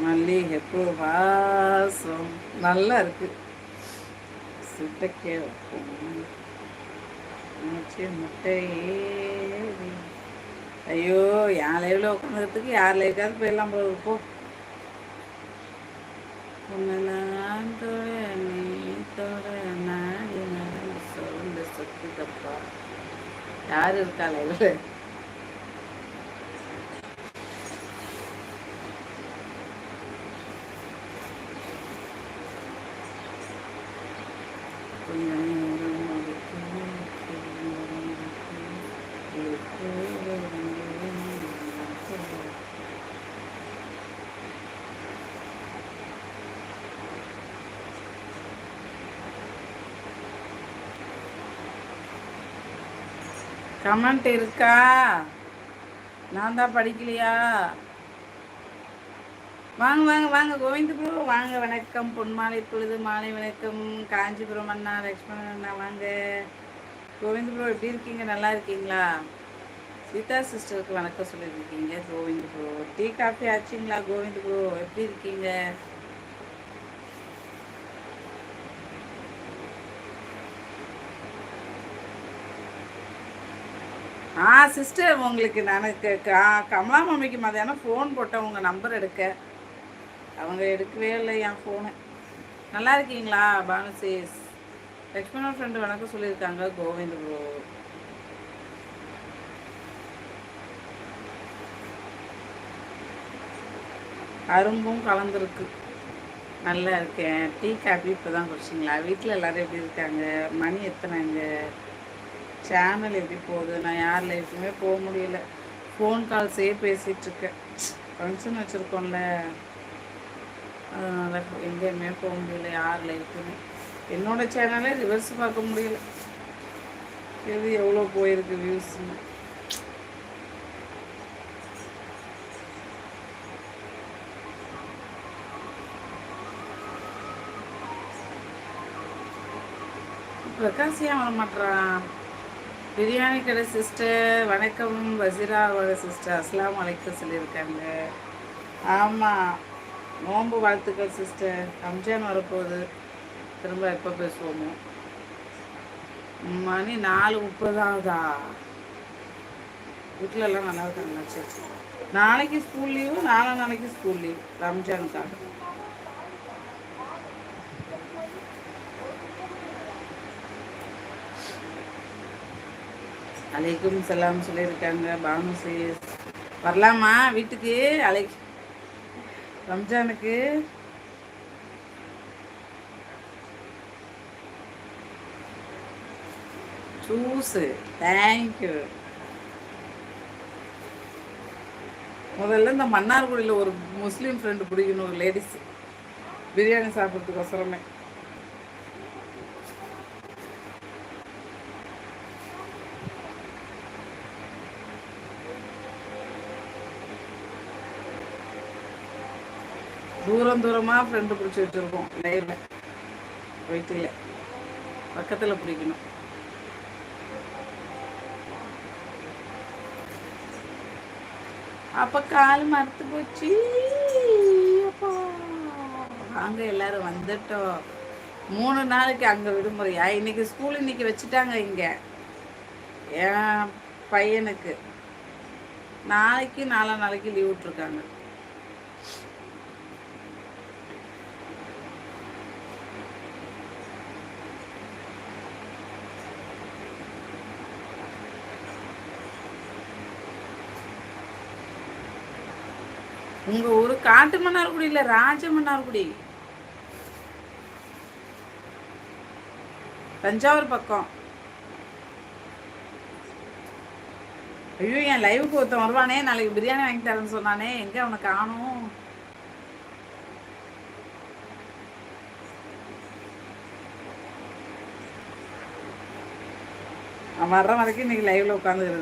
மல்லிகைப்பூ வாசம் நல்லா இருக்கு. சுட்டக்கே முட்டை. ஐயோ, என் லைவ்ல உட்காந்துக்கிறதுக்கு யார் லைவுக்காவது போயிடலாம் போல போ. உன்னெல்லாம் தொட நீ தொட நாடி நடந்து சொல்ல சொத்துதப்பா. யார் இருக்கா லைவ்ல? கமெண்ட் இருக்கா? நான் தான் படிக்கலையா? வாங்க வாங்க வாங்க கோவிந்த் ப்ரோ வாங்க. வணக்கம். பொன்மாலை பொழுது மாலை வணக்கம். காஞ்சிபுரம் அண்ணா, லக்ஷ்மணன் அண்ணா வாங்க. கோவிந்த் ப்ரோ எப்படி இருக்கீங்க? நல்லா இருக்கீங்களா? சீதா சிஸ்டருக்கு வணக்கம் சொல்லியிருக்கீங்க கோவிந்த் ப்ரோ. டீ காஃபி ஆச்சுங்களா கோவிந்த் ப்ரோ? எப்படி இருக்கீங்க? சிஸ்டர் உங்களுக்கு நான் கமலா மம்மிக்கு மதியானம் ஃபோன் போட்டேன் உங்கள் நம்பர் எடுக்க. அவங்க எடுக்கவே இல்லை என் ஃபோனு. நல்லா இருக்கீங்களா பானுசேஸ்? லக்ஷ்மணன் ஃப்ரெண்டு வணக்கம் சொல்லியிருக்காங்க கோவிந்த் ப்ரோ. அரும்பும் கலந்துருக்கு. நல்லா இருக்கேன். டீ காஃபி இப்போ தான் குடிச்சிங்களா? வீட்டில் எல்லோரும் எப்படி இருக்காங்க? மணி எத்தனைங்க? சேனல் எப்படி போகுது? நான் யார் லைஃப்லையுமே போக முடியல. ஃபோன் கால்ஸே பேசிகிட்ருக்கேன். ஃபங்க்ஷன் வச்சுருக்கோம்ல, அதனால் எங்கேயுமே போக முடியல யார் லைஃப்லையுமே. என்னோடய சேனலே ரிவர்ஸ் பார்க்க முடியல. எது எவ்வளோ போயிருக்கு வியூஸ்ன்னு. பிரகாஷ் ஏன் வர மாட்டான்? பிரியாணி கடை சிஸ்டர் வணக்கம். வசீராவோட சிஸ்டர் அஸ்லாம் வலைக்கும் சொல்லியிருக்காங்க. ஆமாம், நோன்பு வாழ்த்துக்கள் சிஸ்டர். ரம்ஜான் வரப்போகுது. திரும்ப எப்போ பேசுவோமோ? மணி 4:30 ஆகுதா? வீட்டில் எல்லாம் நல்லா இருக்காங்க. சரி, நாளைக்கு ஸ்கூல் லீவு, நாளைக்கு ஸ்கூல் லீவ் ரம்ஜானுக்காக. அலைக்கும் சலாம் சொல்லியிருக்காங்க. பானுசேஸ் வரலாமா வீட்டுக்கு? ரம்ஜானுக்கு ஜூஸு. தேங்க்யூ. முதல்ல இந்த மன்னார்குடியில் ஒரு முஸ்லீம் ஃப்ரெண்டு பிடிக்கணும், ஒரு லேடிஸ் பிரியாணி சாப்பிட்றதுக்கோசரமே. தூரம் தூரமாக ஃப்ரெண்டு பிடிச்சி வச்சுருக்கோம். லைவில் வீட்டில் பக்கத்தில் பிடிக்கணும். அப்போ கால் மறுத்து போச்சு. வாங்க எல்லாரும் வந்துட்டோம். 3 நாளைக்கு அங்கே விடுமுறையா? இன்னைக்கு ஸ்கூல் இன்னைக்கு வச்சுட்டாங்க இங்கே என் பையனுக்கு. நாளைக்கு நாளைக்கு லீவ் விட்ருக்காங்க. உங்க ஊரு காட்டு மன்னார்குடி இல்ல, ராஜ மன்னார்குடி, தஞ்சாவூர் பக்கம். ஐயோ, என் லைவுக்கு ஒருத்தன் வருவானே, நாளைக்கு பிரியாணி வாங்கி தரேன்னு சொன்னானே, எங்க அவனை காணும்? அவன் வர்ற வரைக்கும் இன்னைக்கு லைவ்ல உட்காந்துக்கிறது.